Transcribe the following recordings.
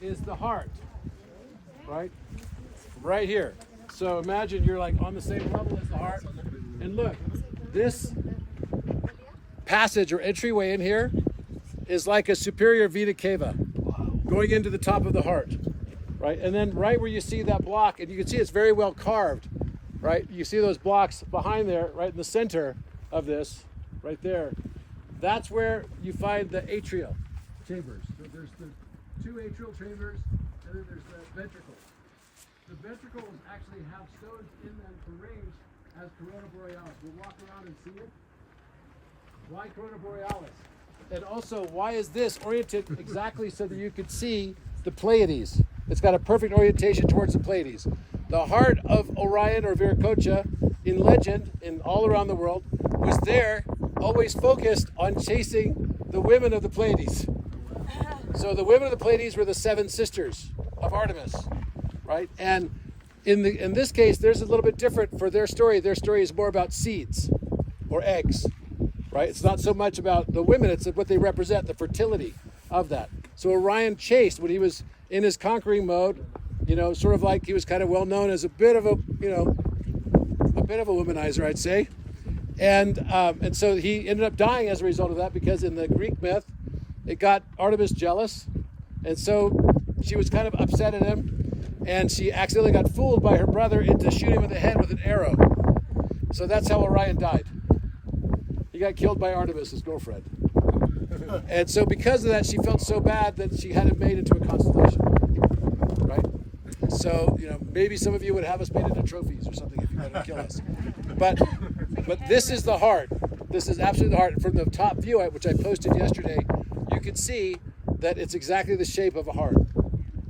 is the heart, right? Right here. So imagine you're like on the same level as the heart. And look, this passage or entryway in here is like a superior vita cava going into the top of the heart, right? And then right where you see that block, and you can see it's very well carved, right? You see those blocks behind there, right in the center of this, right there. That's where you find the atrial chambers. So there's the two atrial chambers, and then there's the ventricles. The ventricles actually have stones in them arranged as corona borealis. We'll walk around and see it. Why corona borealis? And also, why is this oriented exactly so that you could see the Pleiades? It's got a perfect orientation towards the Pleiades. The heart of Orion or Viracocha in legend and all around the world was there, always focused on chasing the women of the Pleiades. So the women of the Pleiades were the seven sisters of Artemis, right? And in this case, there's a little bit different for their story. Their story is more about seeds or eggs, right? It's not so much about the women, it's what they represent, the fertility of that. So Orion chased when he was in his conquering mode, you know, sort of like he was kind of well known as a bit of a, you know, a bit of a womanizer, I'd say. And so he ended up dying as a result of that, because in the Greek myth, it got Artemis jealous. And so she was kind of upset at him, and she accidentally got fooled by her brother into shooting him in the head with an arrow. So that's how Orion died. He got killed by Artemis, his girlfriend. And so because of that, she felt so bad that she had it made into a constellation, right? So, you know, maybe some of you would have us made into trophies or something if you wanted to kill us. But this is the heart. This is absolutely the heart. From the top view, which I posted yesterday, you can see that it's exactly the shape of a heart.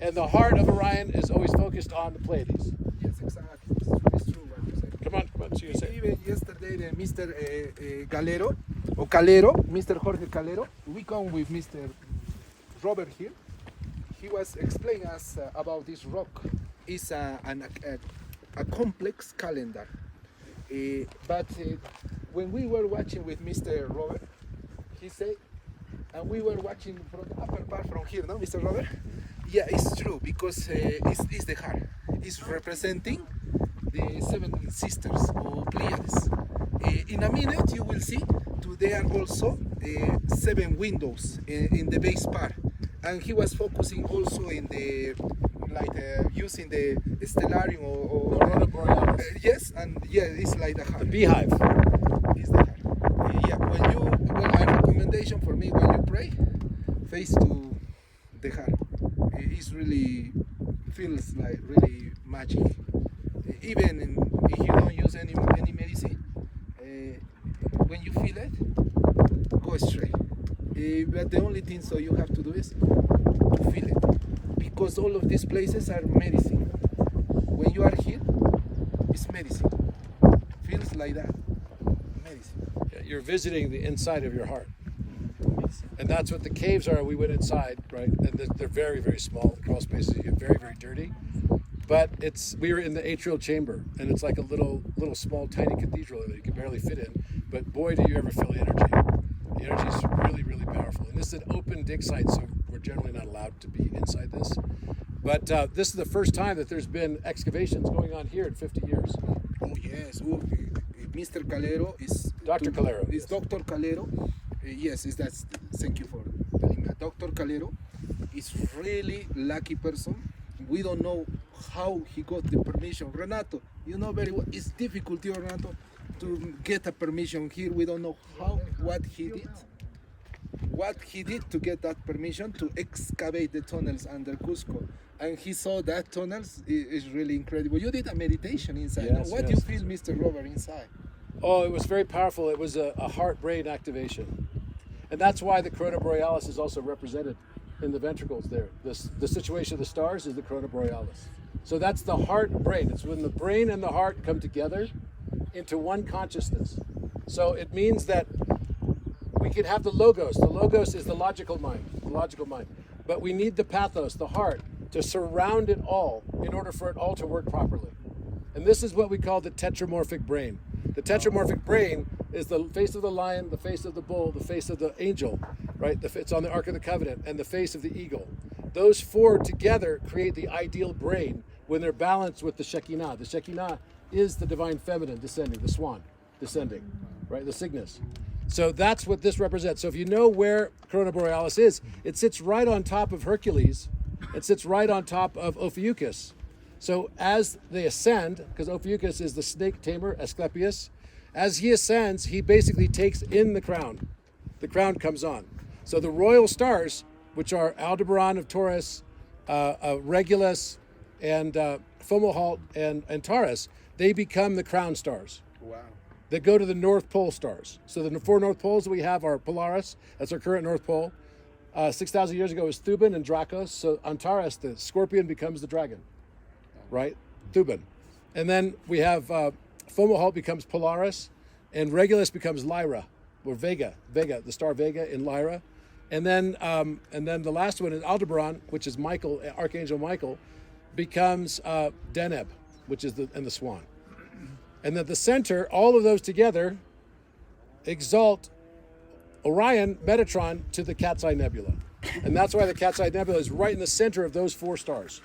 And the heart of Orion is always focused on the Pleiades. Yes, exactly. It's true what you said. Come on, so you say. Even yesterday, the Mr. Galero, or Calero, Mr. Jorge Calero, we come with Mr. Robert here. He was explaining us about this rock. It's a complex calendar. But when we were watching with Mr. Robert, he said, and we were watching from the upper part from here, no, Mr. Robert? Yeah, it's true, because it's the heart. It's representing the seven sisters or Pleiades. In a minute, you will see there are also 7 windows in the base part. And he was focusing also in the, using the stellarium or Corona borealis. yes, and yeah, it's like the heart. The beehive. It's the heart. Yeah, a recommendation for me, when you pray, face to the heart. It's really, feels like really magic. Even if you don't use any medicine, when you feel it, go straight. But the only thing so you have to do is to feel it, because all of these places are medicine. When you are here, it's medicine. Feels like that, medicine. Yeah, you're visiting the inside of your heart. And that's what the caves are. We went inside, right? And they're very, very small. The crawl spaces get very, very dirty. But we were in the atrial chamber, and it's like a little small, tiny cathedral that you can barely fit in. But boy, do you ever feel the energy. The energy is really, really powerful. And this is an open dig site, so we're generally not allowed to be inside this. But this is the first time that there's been excavations going on here in 50 years. Oh yes, Mr. Calero is Dr. Calero. Is Dr. Calero. Yes, that's. Thank you for telling me. Dr. Calero is really lucky person. We don't know how he got the permission. Renato, you know very well. It's difficult, Renato, to get a permission here. We don't know what he did to get that permission to excavate the tunnels under Cusco. And he saw that tunnels is really incredible. You did a meditation inside. Yes, What do you feel, Mr. Robert, inside? Oh, it was very powerful. It was a heart-brain activation. And that's why the corona borealis is also represented in the ventricles there. The situation of the stars is the corona borealis. So that's the heart-brain. It's when the brain and the heart come together into one consciousness. So it means that we can have the logos. The logos is the logical mind, But we need the pathos, the heart, to surround it all in order for it all to work properly. And this is what we call the tetramorphic brain. The tetramorphic brain is the face of the lion, the face of the bull, the face of the angel, right? It's on the Ark of the Covenant, and the face of the eagle. those four together create the ideal brain when they're balanced with the Shekinah. The Shekinah is the divine feminine descending, the swan descending, right? The Cygnus. So that's what this represents. So if you know where Corona Borealis is, it sits right on top of Hercules. It sits right on top of Ophiuchus. So as they ascend, because Ophiuchus is the snake tamer, Asclepius, as he ascends, he basically takes in the crown. The crown comes on. So the royal stars, which are Aldebaran of Taurus, Regulus, and Fomalhaut and Taurus, they become the crown stars. Wow. That go to the North Pole stars. So the four North Poles that we have are Polaris, that's our current North Pole. 6,000 years ago was Thuban and Dracos. So on Taurus, the scorpion becomes the dragon, right? Thuban. And then we have Fomalhaut becomes Polaris, and Regulus becomes Lyra, or Vega, the star Vega in Lyra. And then the last one is Aldebaran, which is Michael, Archangel Michael, becomes Deneb, which is the swan. And at the center, all of those together exalt Orion, Metatron to the Cat's Eye Nebula. And that's why the Cat's Eye Nebula is right in the center of those four stars.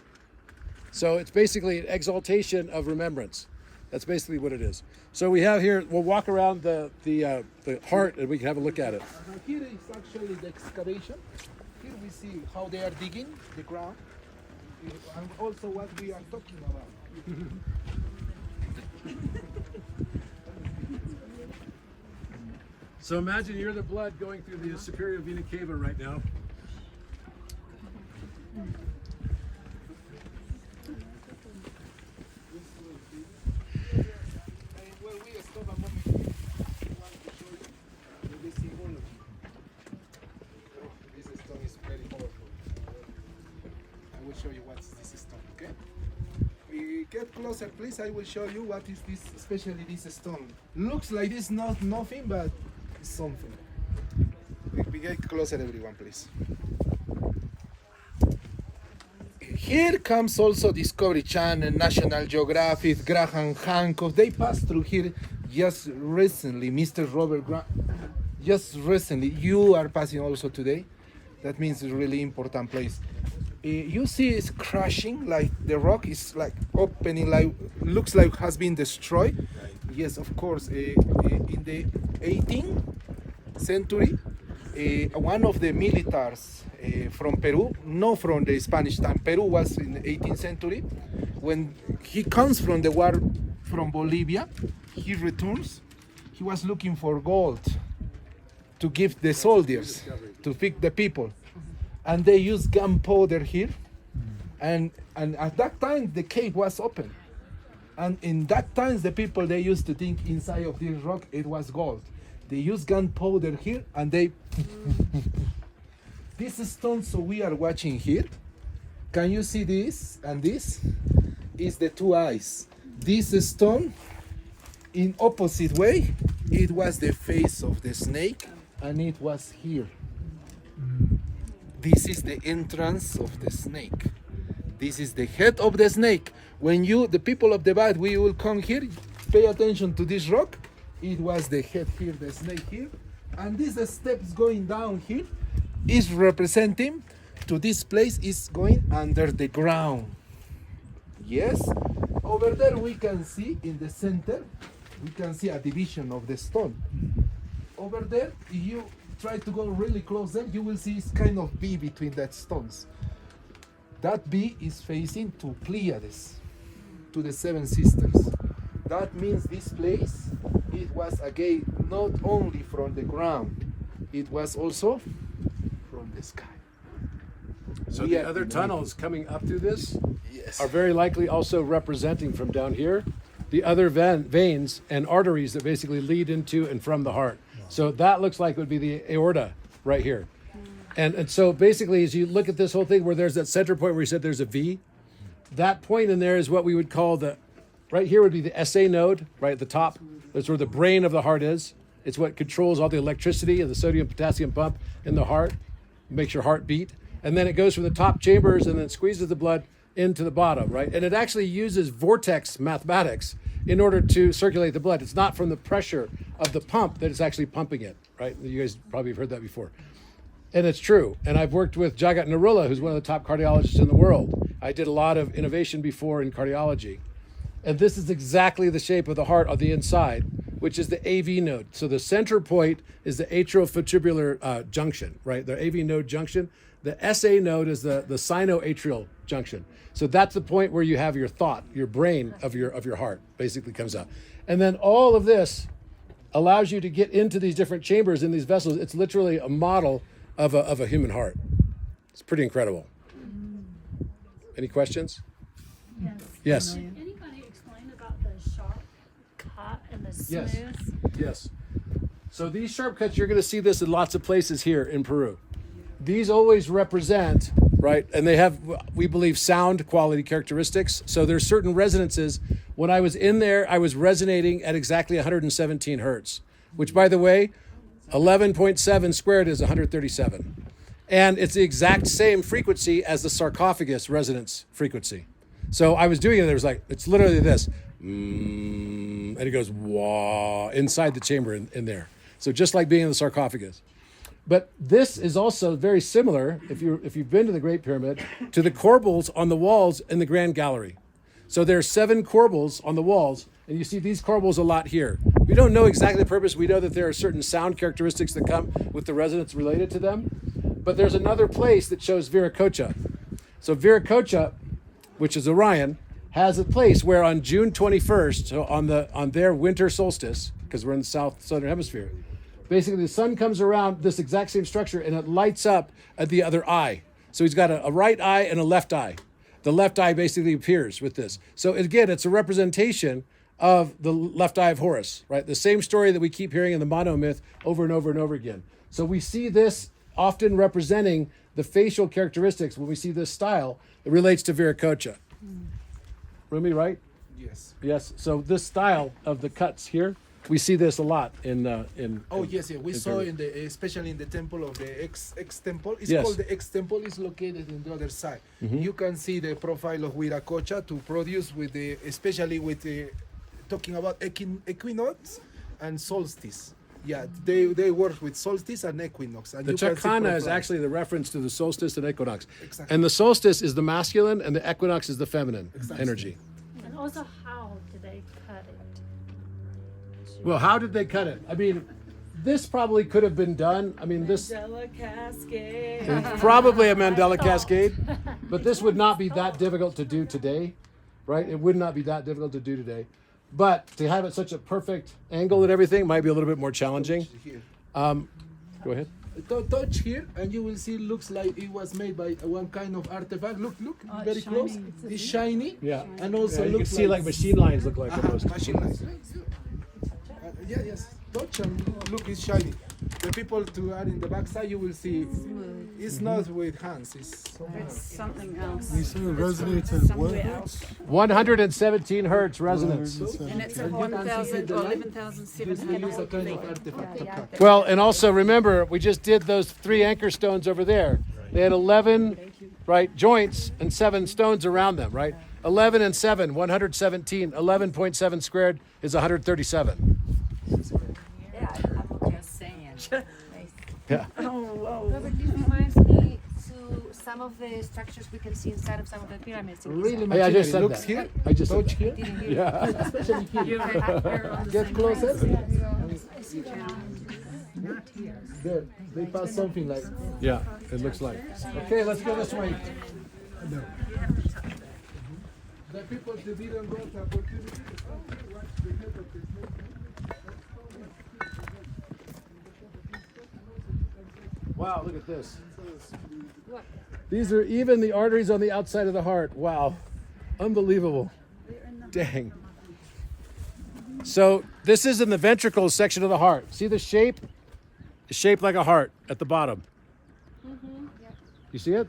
So it's basically an exaltation of remembrance. That's basically what it is. So we have here, we'll walk around the heart and we can have a look at it. Here is actually the excavation. Here we see how they are digging the ground, and also what we are talking about. So imagine you're the blood going through the superior vena cava right now. Well, we stop a moment. We want to show you the symbology. This stone is very powerful. I will show you what's this stone, okay? We get closer, please. I will show you what is this, especially this stone. Looks like it's not nothing, but it's something. We get closer, everyone, please. Here comes also Discovery Channel, National Geographic, Graham Hancock. They passed through here just recently. Mr. Robert Grant, just recently. You are passing also today. That means it's a really important place. You see it's crashing, like the rock is like opening, like looks like has been destroyed. Right. Yes, of course. In the 18th century, one of the militaries from Peru, not from the Spanish time, Peru was in the 18th century. When he comes from the war from Bolivia, he returns. He was looking for gold to give the soldiers, to feed the people. And they used gunpowder here. And at that time, the cave was open. And in that times, the people, they used to think inside of this rock, it was gold. They used gunpowder here, and they... This stone, so we are watching here. Can you see this? And this is the two eyes. This stone, in opposite way, it was the face of the snake, and it was here. This is the entrance of the snake. This is the head of the snake. When you, the people of the back, we will come here, pay attention to this rock. It was the head here, the snake here. And these steps going down here is representing to this place is going under the ground. Yes. Over there we can see in the center, we can see a division of the stone. Over there, if you try to go really close there, you will see it's kind of V between that stones. That V is facing to Pleiades, to the seven sisters. That means this place, it was again not only from the ground, it was also from the sky. So the other tunnels coming up through this yes, are very likely also representing from down here the other veins and arteries that basically lead into and from the heart. So that looks like it would be the aorta right here. And so basically, as you look at this whole thing where there's that center point where you said there's a V, that point in there is what we would call the, right here would be the SA node, right at the top. That's where the brain of the heart is. It's what controls all the electricity and the sodium potassium pump in the heart, makes your heart beat. And then it goes from the top chambers and then squeezes the blood into the bottom, right? And it actually uses vortex mathematics in order to circulate the blood. It's not from the pressure of the pump that it's actually pumping it, right? You guys probably have heard that before. And it's true. And I've worked with Jagat Narula, who's one of the top cardiologists in the world. I did a lot of innovation before in cardiology. And this is exactly the shape of the heart on the inside, which is the AV node. So the center point is the atrioventricular junction, right? The AV node junction. The SA node is the sinoatrial junction. So that's the point where you have your thought, your brain of your heart basically comes out. And then all of this allows you to get into these different chambers in these vessels. It's literally a model of a human heart. It's pretty incredible. Any questions? Yes. Yes. Can anybody explain about the sharp cut and the smooth? Yes. Yes. So these sharp cuts, you're going to see this in lots of places here in Peru. These always represent, right, and they have, we believe, sound quality characteristics. So there's certain resonances. When I was in there, I was resonating at exactly 117 hertz, which, by the way, 11.7 squared is 137. And it's the exact same frequency as the sarcophagus resonance frequency. So I was doing it, there was like, it's literally this, and it goes, wah, inside the chamber in there. So just like being in the sarcophagus. But this is also very similar, if you've been to the Great Pyramid, to the corbels on the walls in the Grand Gallery. So there's 7 corbels on the walls, and you see these corbels a lot here. We don't know exactly the purpose. We know that there are certain sound characteristics that come with the resonance related to them. But there's another place that shows Viracocha. So Viracocha, which is Orion, has a place where on June 21st, so on their winter solstice, because we're in the southern hemisphere, basically the sun comes around this exact same structure and it lights up at the other eye. So he's got a right eye and a left eye. The left eye basically appears with this. So again, it's a representation of the left eye of Horus, right? The same story that we keep hearing in the monomyth over and over and over again. So we see this often representing the facial characteristics. When we see this style, it relates to Viracocha. Rumi, right? Yes. Yes. So this style of the cuts here, we see this a lot in. Oh yes, yeah. We saw Peru. in the especially in the temple of the X temple. It's Yes. called the X temple. It's located in the other side. You can see the profile of Viracocha to produce with the, especially with the, talking about equinox and solstice. Yeah, they work with solstice and equinox. And The you can see Chakana is profile. actually the reference to the solstice and equinox. Exactly. And the solstice is the masculine and the equinox is the feminine energy. And also, how did they cut it? Well, how did they cut it? I mean, this probably could have been done. I mean, this Mandela Cascade. it's probably a Mandela cascade, but this would not be that difficult to do today, right? It would not be that difficult to do today. But to have it such a perfect angle and everything might be a little bit more challenging. Here. Go ahead. Touch here, and you will see. Looks like it was made by one kind of artifact. Look, very it's close. shiny. It's shiny. Yeah. And also You can looks see like machine lines look like almost. machine lines. Yeah, yes. Touch and look, it's shiny. The people who are in the backside, you will see. It's not with hands. It's It's something else. You said it resonates at what? Somewhere else. 117 hertz resonance. And it's a And you can see 1,000 the or light. This is a 11,700. kind of artifact to cut. Well, and also remember, we just did those 3 anchor stones over there. They had 11, right, joints and 7 stones around them, right? 11 and 7, 117. 11.7 squared is 137. Just saying. Yeah. Robert, this reminds me to some of the structures we can see inside of some of the pyramids. in Really, Giza. Hey, I machinery. just said Looks that. here. I just said Touch that. here. Didn't hear Yeah. Especially here. You're on the Get same closer. Not here. There, they pass something like. Yeah, it looks like. Okay, let's go this way. The people that didn't got the opportunity to come, watch the head of the snake. Wow, look at this. These are even the arteries on the outside of the heart. Wow, unbelievable. Dang. So this is in the ventricles section of the heart. See the shape? It's shaped like a heart at the bottom. You see it?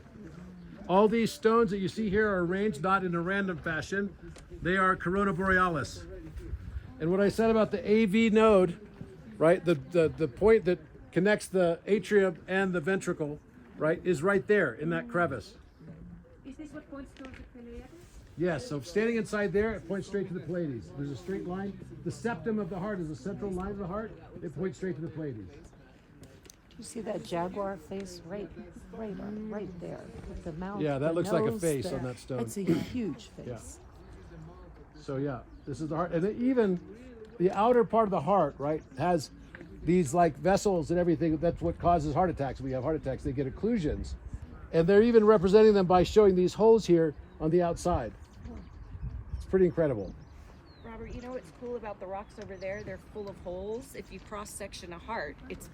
All these stones that you see here are arranged not in a random fashion. They are corona borealis. And what I said about the AV node, right? The point that connects the atrium and the ventricle, right, is right there in that crevice. Is this what points towards the Pleiades? Yes, so standing inside there, it points straight to the Pleiades. There's a straight line. The septum of the heart is the central line of the heart. It points straight to the Pleiades. You see that jaguar face right there. With the mouth. Yeah, that the looks like a nose, face on that stone. That's a huge face. Yeah. So yeah, this is the heart, and even the outer part of the heart, right, has these like vessels and everything. That's what causes heart attacks. When we have heart attacks, they get occlusions, and they're even representing them by showing these holes here on the outside. It's pretty incredible. Robert, you know what's cool about the rocks over there? They're full of holes. If you cross section a heart, it's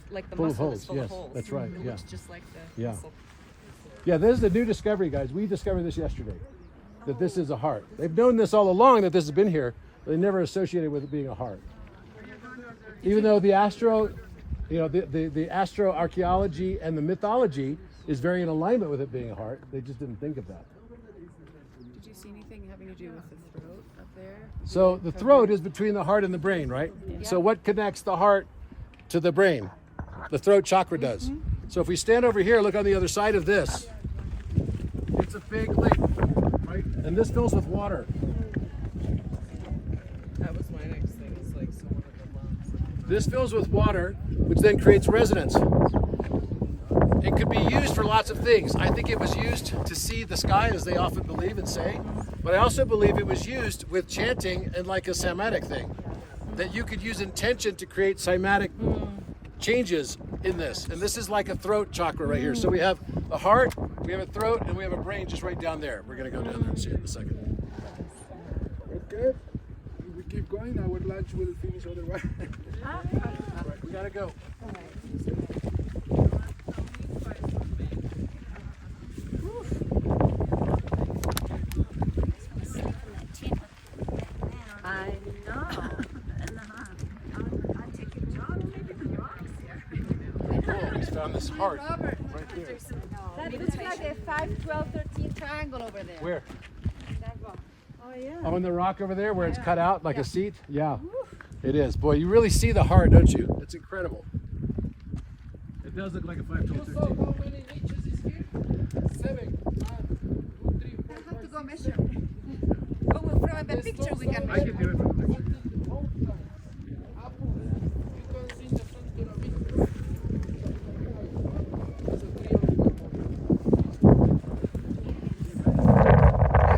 like the Full of muscle holes, is full yes, of holes. that's right, It yeah. looks just like the Yeah. muscle. Yeah, this is a new discovery, guys. We discovered this yesterday, that this is a heart. They've known this all along, that this has been here, but they never associated with it being a heart. Even though the astro, the astro archaeology and the mythology is very in alignment with it being a heart, they just didn't think of that. Did you see anything having to do with the throat up there? So the throat is between the heart and the brain, right? So what connects the heart to the brain? The throat chakra does. So if we stand over here, look on the other side of this. It's a big lake, right? And this fills with water. That was my next thing. It's like someone of the lungs. This fills with water, which then creates resonance. It could be used for lots of things. I think it was used to see the sky, as they often believe and say, but I also believe it was used with chanting and like a somatic thing, that you could use intention to create somatic changes in this. And this is like a throat chakra right here. So we have a heart, we have a throat, and we have a brain just right down there. We're gonna go down there and see it in a second. Okay. If we keep going, our lunch will finish otherwise. Right, we gotta go. I know. Cool, we found this heart right there. That looks like a 5, 12, 13 triangle over there. Where? Oh yeah. Oh, in the rock over there where it's cut out like a seat? Yeah, it is. Boy, you really see the heart, don't you? It's incredible. It does look like a 5, 12, 13. How many inches is here? 7. 1, 2, 3, 4, I have to go measure. Oh, well, from the picture we can I measure. can do it with the picture.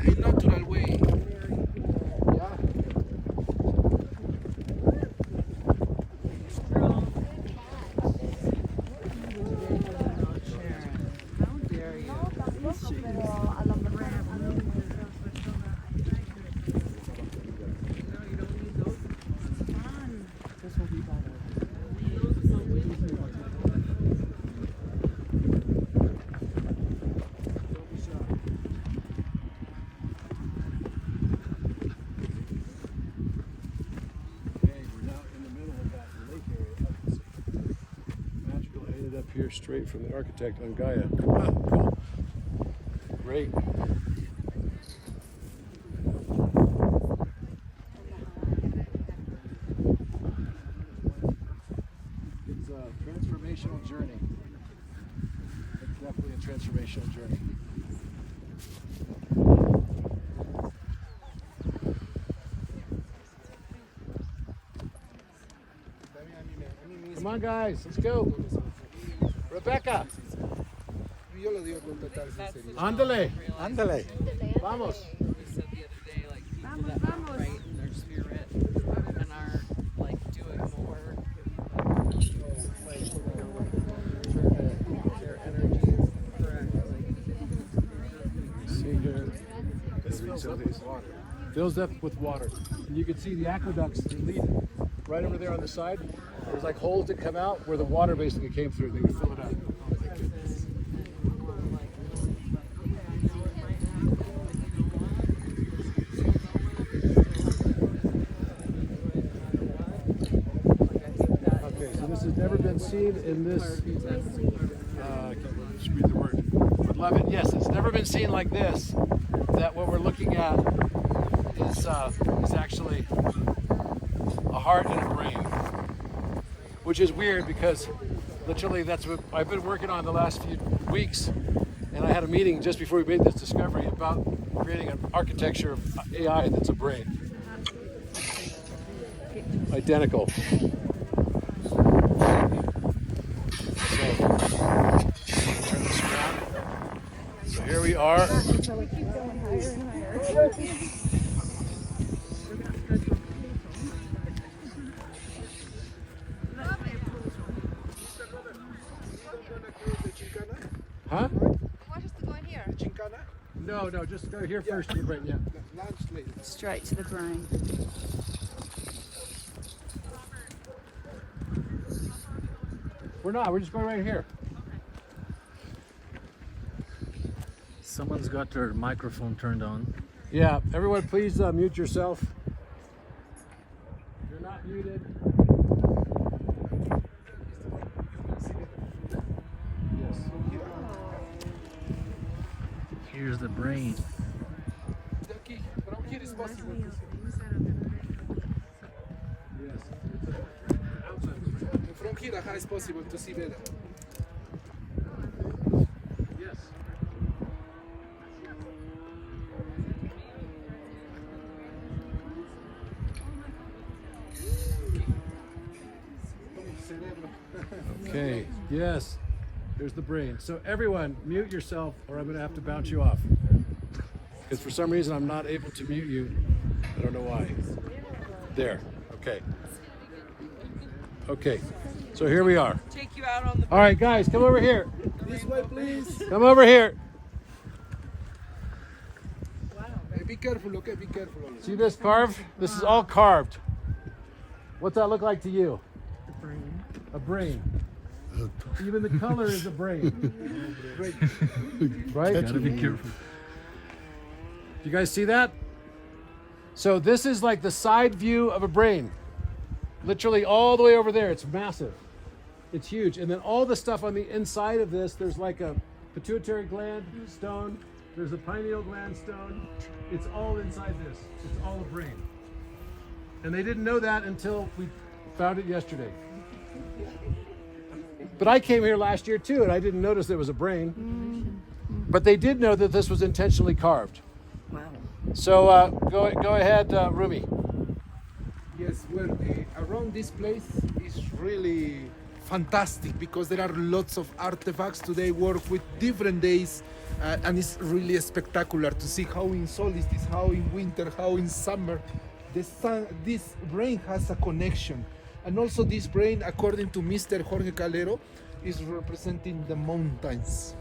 In natural way. Yeah. How dare you? This will be better. Okay, we're now in the middle of that lake area. Magical. I ended up here straight from the architect on Gaia. Wow, cool. Great. It's a transformational journey. It's definitely a transformational journey. Come on, guys, let's go. Rebecca, Yo lo digo con total sinceridad. ándale, ándale. Vamos. We said the other day, like people that aren't right in their spirit and are like doing more, like their energy is correct. See here. This fills up with water. And you can see the aqueducts that lead right over there on the side. There's like holes that come out where the water basically came through. They would fill it up. Okay, so this has never been seen in this. I can't just read the word. Would love it. Yes, it's never been seen like this. That what we're looking at is actually a heart and a brain, which is weird because literally that's what I've been working on the last few weeks. And I had a meeting just before we made this discovery about creating an architecture of AI that's a brain. Identical. are. Huh? You want us to go in here? Chincana? No, just go here first. Right, yeah. Lunch later. Straight to the grind. We're not. We're just going right here. Someone's got their microphone turned on. Yeah. Everyone, please mute yourself. You're not muted. Yes. Here's the brain. Aquí, from here is possible. Yes. From here, it's possible to see better. Yes. Okay. Yes. There's the brain. So everyone, mute yourself, or I'm going to have to bounce you off. Because for some reason I'm not able to mute you. I don't know why. There. Okay. Okay. So here we are. Take you out on the. All right, guys, come over here. This way, please. Come over here. Hey, be careful, okay? Be careful. See this carved? This is all carved. What's that look like to you? The brain. A brain. Even the color is a brain. Right? Gotta be careful. You guys see that? So this is like the side view of a brain. Literally all the way over there. It's massive. It's huge. And then all the stuff on the inside of this, there's like a pituitary gland stone. There's a pineal gland stone. It's all inside this. It's all a brain. And they didn't know that until we found it yesterday. But I came here last year too, and I didn't notice it was a brain. But they did know that this was intentionally carved. Wow. So go ahead, Rumi. Yes, well, around this place is really fantastic because there are lots of artifacts. Today work with different days and it's really spectacular to see how in solstice, how in winter, how in summer, the sun, this brain has a connection. And also this brain, according to Mr. Jorge Calero, is representing the mountains.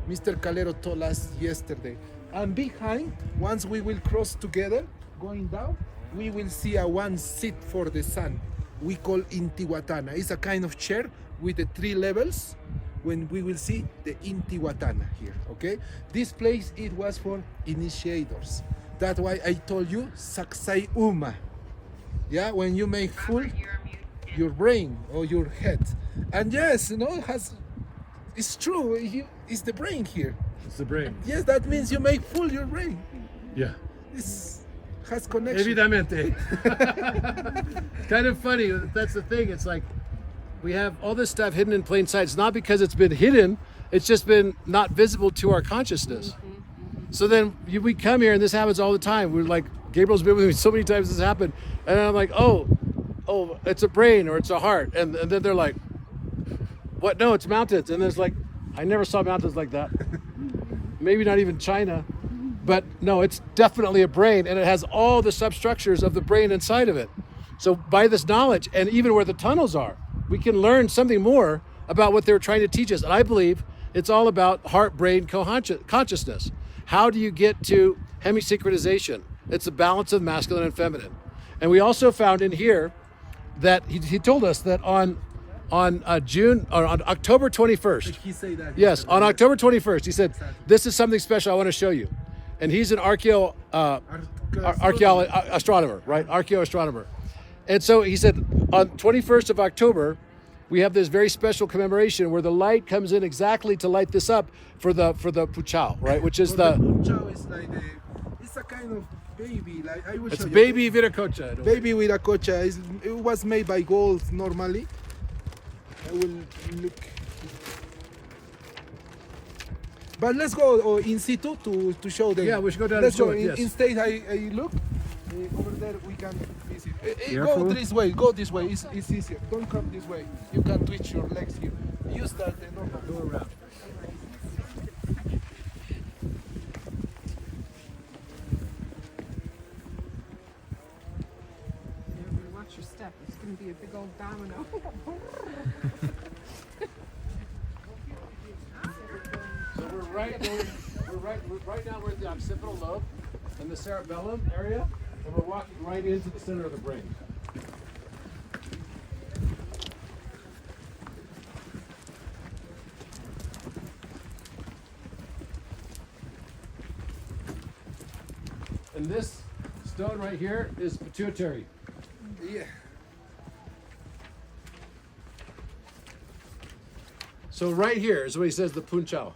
Mr. Calero told us yesterday. And behind, once we will cross together, going down, we will see a one seat for the sun. We call Intihuatana. It's a kind of chair with the 3 levels when we will see the Intihuatana here, okay? This place, it was for initiators. That's why I told you Sacsayhuaman. Yeah, when you make full your brain or your head. And yes, you know, it's true, it's the brain here. It's the brain. Yes, that means you make full your brain. Yeah. This has connection. Evidamente. It's kind of funny. That's the thing. It's like we have all this stuff hidden in plain sight. It's not because it's been hidden. It's just been not visible to our consciousness. So then we come here and this happens all the time. We're like, Gabriel's been with me so many times this happened. And I'm like, oh, it's a brain or it's a heart. And then they're like, what? No, it's mountains. And there's like, I never saw mountains like that. Maybe not even China. But no, it's definitely a brain, and it has all the substructures of the brain inside of it. So by this knowledge, and even where the tunnels are, we can learn something more about what they were trying to teach us. And I believe it's all about heart-brain consciousness. How do you get to hemisynchronization? It's the balance of masculine and feminine. And we also found in here that he told us that on October 21st. He say that. Yes, on October 21st, he said, this is something special I want to show you. And he's an astronomer, right? Archaeoastronomer. And so he said, on 21st of October, we have this very special commemoration where the light comes in exactly to light this up for the Puchao, right? Which is the Puchao is like it's a kind of baby. Like I will it's show you. baby Viracocha. Baby Viracocha. It was made by gold normally. I will look. But let's go in situ to show them. Yeah, we should go down Let's and show go. it, yes. Instead, I look. Over there we can visit. Careful. Go this way. Go this way. It's easier. Don't come this way. You can twitch your legs here. Use that normal. Go around. gonna be a big old domino. So we're right now we're at the occipital lobe and the cerebellum area, and we're walking right into the center of the brain. And this stone right here is pituitary. Yeah. So right here is what he says, the punchao,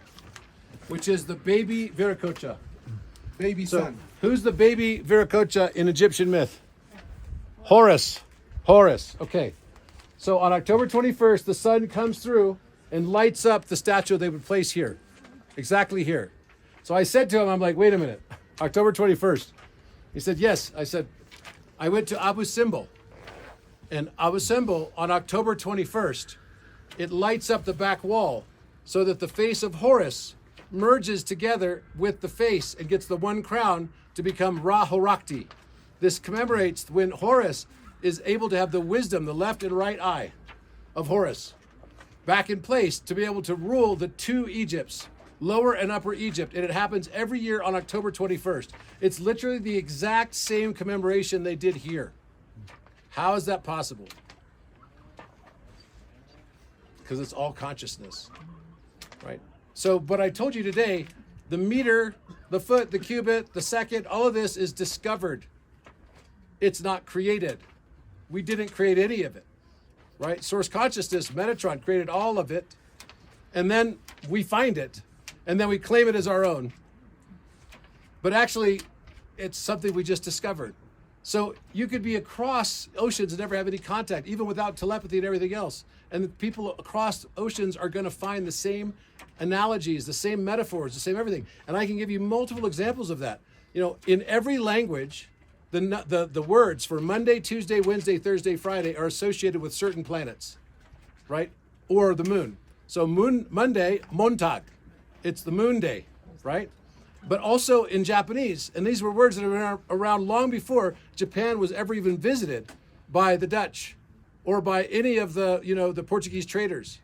which is the baby Viracocha. Baby So son. who's the baby Viracocha in Egyptian myth? Horus. Horus. Okay. So on October 21st, the sun comes through and lights up the statue they would place here. Exactly here. So I said to him, I'm like, wait a minute. October 21st. He said, yes. I said, I went to Abu Simbel. And Abu Simbel on October 21st, it lights up the back wall so that the face of Horus merges together with the face and gets the one crown to become Ra-Horakti. This commemorates when Horus is able to have the wisdom, the left and right eye of Horus, back in place to be able to rule the two Egypts, Lower and Upper Egypt. And it happens every year on October 21st. It's literally the exact same commemoration they did here. How is that possible? Because it's all consciousness, right? So, but I told you today, the meter, the foot, the cubit, the second, all of this is discovered. It's not created. We didn't create any of it, right? Source consciousness, Metatron, created all of it, and then we find it, and then we claim it as our own. But actually, it's something we just discovered. So you could be across oceans and never have any contact, even without telepathy and everything else. And the people across oceans are going to find the same analogies, the same metaphors, the same everything. And I can give you multiple examples of that. You know, in every language, the words for Monday, Tuesday, Wednesday, Thursday, Friday are associated with certain planets, right? Or the moon. So Monday, Montag. It's the moon day, right? But also in Japanese, and these were words that were around long before Japan was ever even visited by the Dutch or by any of the, the Portuguese traders.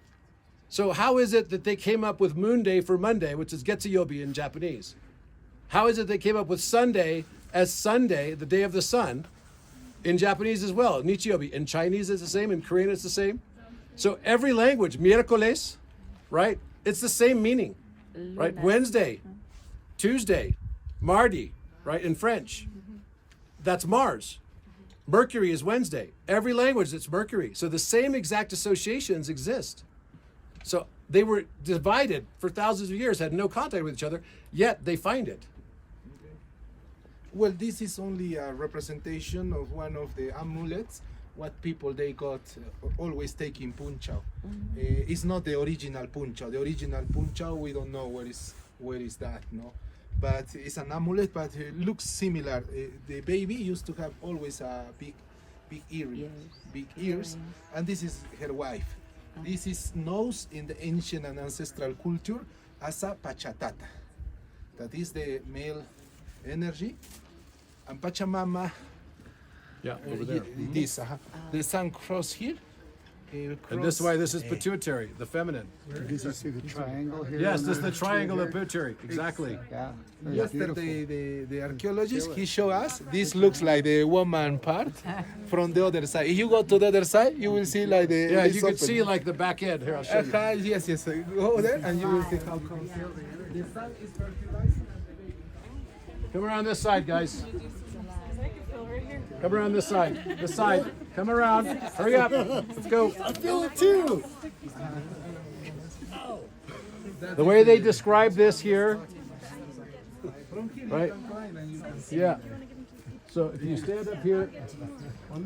So how is it that they came up with Moon Day for Monday, which is Getsuyobi in Japanese? How is it they came up with Sunday as Sunday, the day of the sun, in Japanese as well? Nichiyobi. In Chinese it's the same, in Korean it's the same. So every language, miércoles, right? It's the same meaning, right? Wednesday, Tuesday, Mardi, right? In French, that's Mars. Mercury is Wednesday. Every language, it's Mercury. So the same exact associations exist. So they were divided for thousands of years, had no contact with each other, yet they find it. Well, this is only a representation of one of the amulets. What people they got always taking punchao. It's not the original punchao. The original punchao, we don't know where is that, no. But it's an amulet, but it looks similar. The baby used to have always a big ears, and this is her wife. This is known in the ancient and ancestral culture as a pachatata. That is the male energy, and Pachamama. Yeah, over there. This, the sun cross here. And this is why this is pituitary, the feminine. Did you see the triangle here? Yes, this is the triangle of pituitary, exactly. Yeah. Yesterday, the archaeologist, he showed us, this looks like the woman part from the other side. If you go to the other side, you will see like the... Yeah, you can see like the back end. Here, I'll show you. Yes. Go there and you will see how come. The sun is fertilized. Come around this side, guys. Come around this side. This side. Come around. Hurry up. Let's go. I feel it too. The way they describe this here, right? Yeah. So if you stand up here on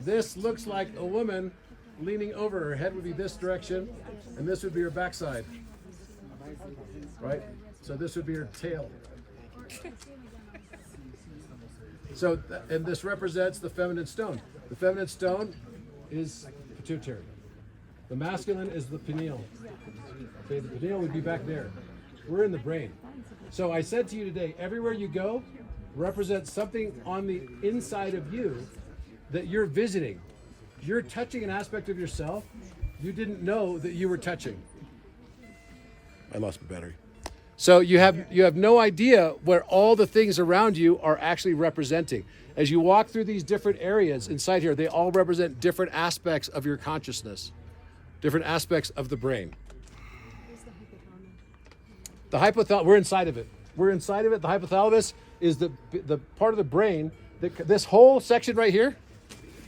this looks like a woman leaning over. Her head would be this direction, and this would be her backside, right? So this would be her tail. So, and this represents the feminine stone. The feminine stone is pituitary. The masculine is the pineal. Okay, the pineal would be back there. We're in the brain. So I said to you today, everywhere you go represents something on the inside of you that you're visiting. You're touching an aspect of yourself you didn't know that you were touching. I lost my battery. So you have no idea where all the things around you are actually representing. As you walk through these different areas inside here, they all represent different aspects of your consciousness, different aspects of the brain. The hypothalamus, we're inside of it. We're inside of it. The hypothalamus is the part of the brain that this whole section right here,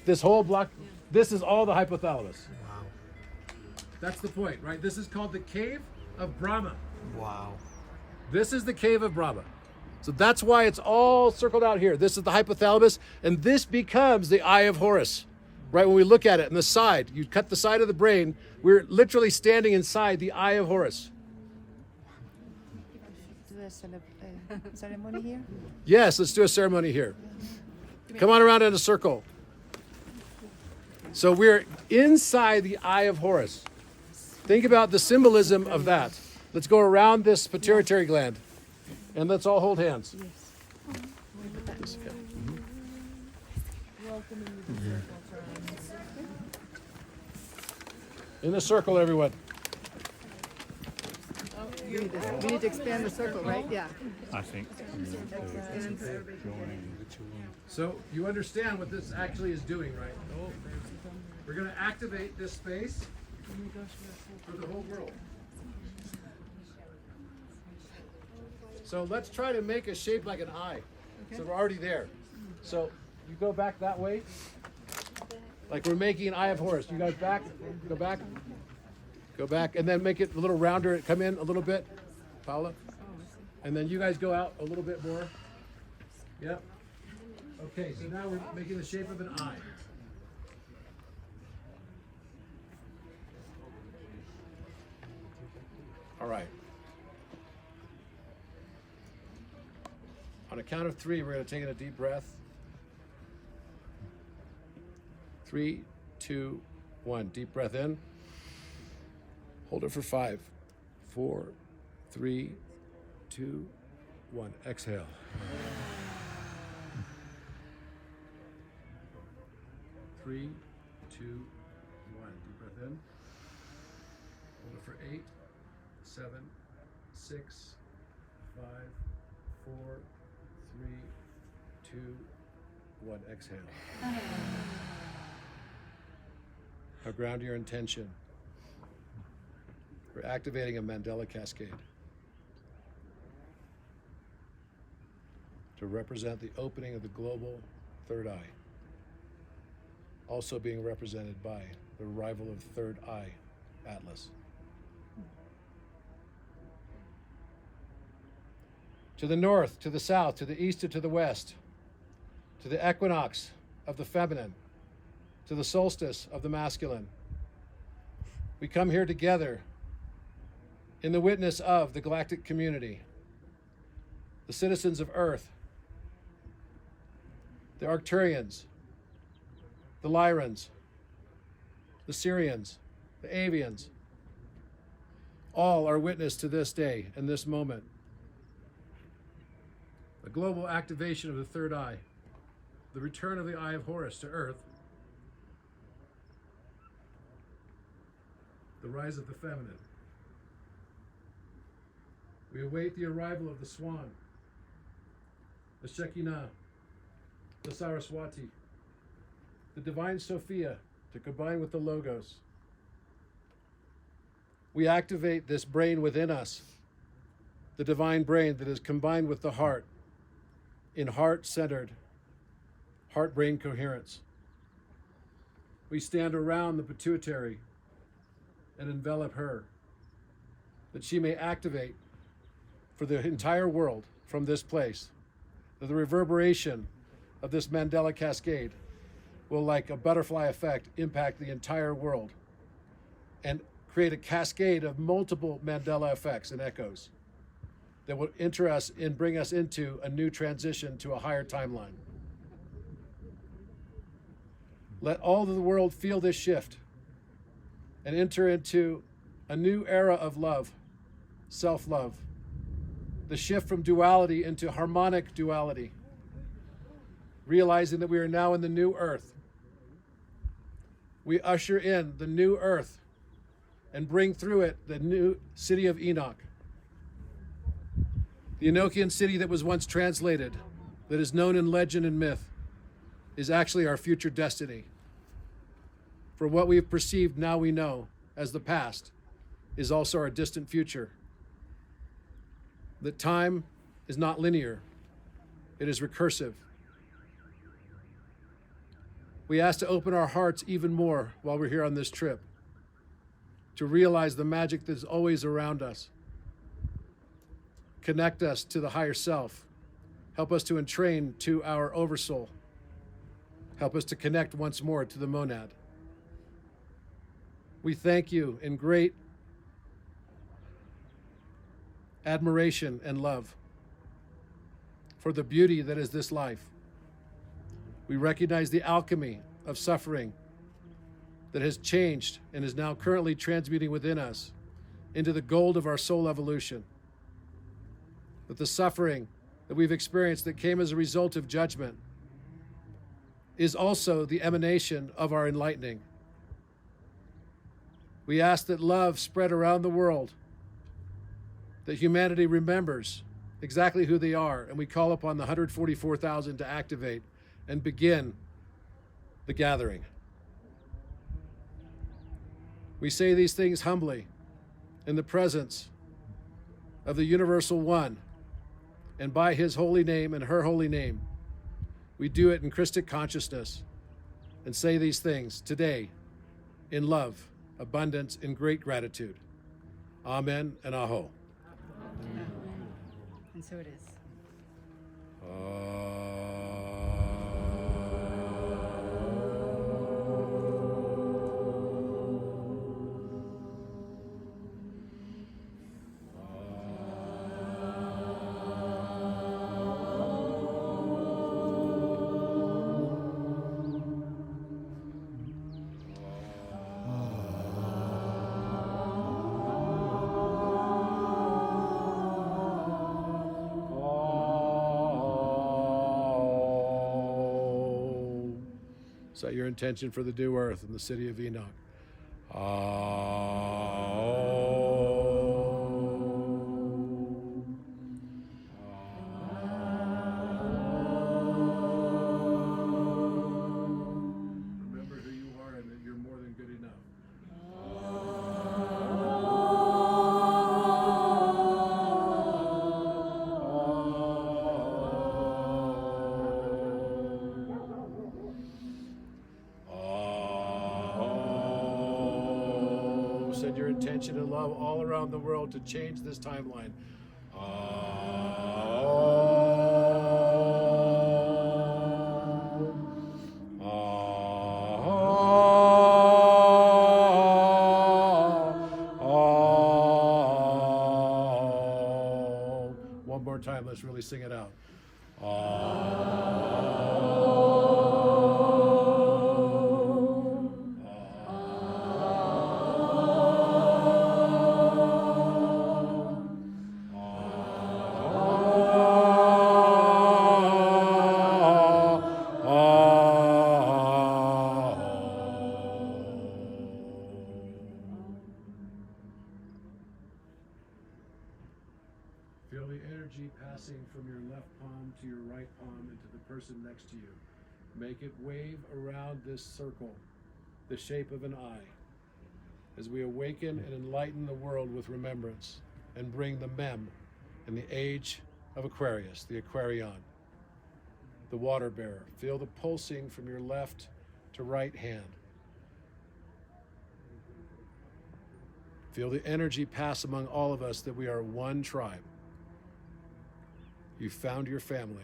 this whole block, this is all the hypothalamus. Wow. That's the point, right? This is called the cave of Brahma. Wow. This is the cave of Brahma. So that's why it's all circled out here. This is the hypothalamus, and this becomes the eye of Horus. Right when we look at it on the side, you cut the side of the brain, we're literally standing inside the eye of Horus. Do a ceremony here? Yes, let's do a ceremony here. Come on around in a circle. So we're inside the eye of Horus. Think about the symbolism of that. Let's go around this pituitary gland, and let's all hold hands. In a circle, everyone. We need to expand the circle, right? Yeah. I think. So you understand what this actually is doing, right? We're going to activate this space for the whole world. So let's try to make a shape like an eye. So we're already there. So you go back that way. Like we're making an eye of Horus. You guys back, go back, go back, and then make it a little rounder. Come in a little bit, Paula. And then you guys go out a little bit more. Yep. Okay, so now we're making the shape of an eye. All right. On a count of 3, we're going to take in a deep breath. 3, 2, 1. Deep breath in. Hold it for 5, 4, 3, 2, 1. Exhale. Three, 2, 1. Deep breath in. Hold it for 8, 7, 6, 5, 4, 3, 2, 1. Exhale. Now ground your intention. We're activating a Mandela cascade to represent the opening of the global third eye, also being represented by the arrival of third eye atlas. To the north, to the south, to the east, and to the west, to the equinox of the feminine, to the solstice of the masculine. We come here together in the witness of the galactic community, the citizens of Earth, the Arcturians, the Lyrans, the Syrians, the Avians. All are witness to this day and this moment. The global activation of the third eye, the return of the eye of Horus to Earth, the rise of the feminine. We await the arrival of the swan, the Shekinah, the Saraswati, the divine Sophia to combine with the Logos. We activate this brain within us, the divine brain that is combined with the heart in heart-centered, heart-brain coherence. We stand around the pituitary and envelop her, that she may activate for the entire world from this place. That the reverberation of this Mandela cascade will, like a butterfly effect, impact the entire world and create a cascade of multiple Mandela effects and echoes that will enter us and bring us into a new transition to a higher timeline. Let all of the world feel this shift and enter into a new era of love, self-love, the shift from duality into harmonic duality, realizing that we are now in the new earth, we usher in the new earth and bring through it the new city of Enoch. The Enochian city that was once translated, that is known in legend and myth, is actually our future destiny. For what we've perceived now we know as the past is also our distant future. That time is not linear, it is recursive. We ask to open our hearts even more while we're here on this trip, to realize the magic that is always around us. Connect us to the higher self. Help us to entrain to our oversoul. Help us to connect once more to the monad. We thank you in great admiration and love for the beauty that is this life. We recognize the alchemy of suffering that has changed and is now currently transmuting within us into the gold of our soul evolution. That the suffering that we've experienced that came as a result of judgment is also the emanation of our enlightening. We ask that love spread around the world, that humanity remembers exactly who they are, and we call upon the 144,000 to activate and begin the gathering. We say these things humbly in the presence of the Universal One, and by his holy name and her holy name. We do it in Christic consciousness and say these things today in love, abundance, and great gratitude. Amen and aho. And so it is. Set your intention for the new earth in the city of Enoch. Remember who you are and that you're more than good enough. Set your intention and love all around the world to change this timeline. One more time, let's really sing it out. Feel the energy passing from your left palm to your right palm into the person next to you. Make it wave around this circle, the shape of an eye, as we awaken and enlighten the world with remembrance and bring the mem in the age of Aquarius, the Aquarion, the water bearer. Feel the pulsing from your left to right hand. Feel the energy pass among all of us that we are one tribe. You found your family.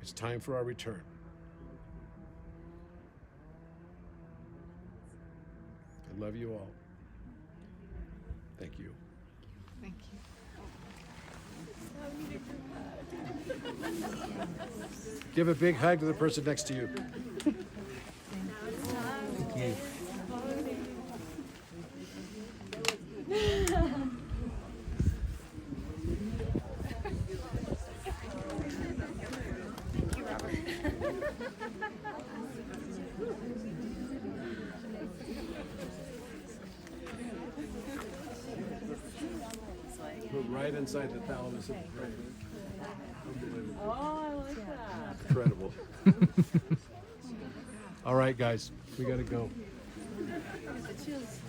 It's time for our return. I love you all. Thank you. Thank you. Give a big hug to the person next to you. Thank you. Thank you, Robert. right inside the thalamus of the brain. Unbelievable. Oh, I like that. Incredible. All right, guys, we got to go. Chills.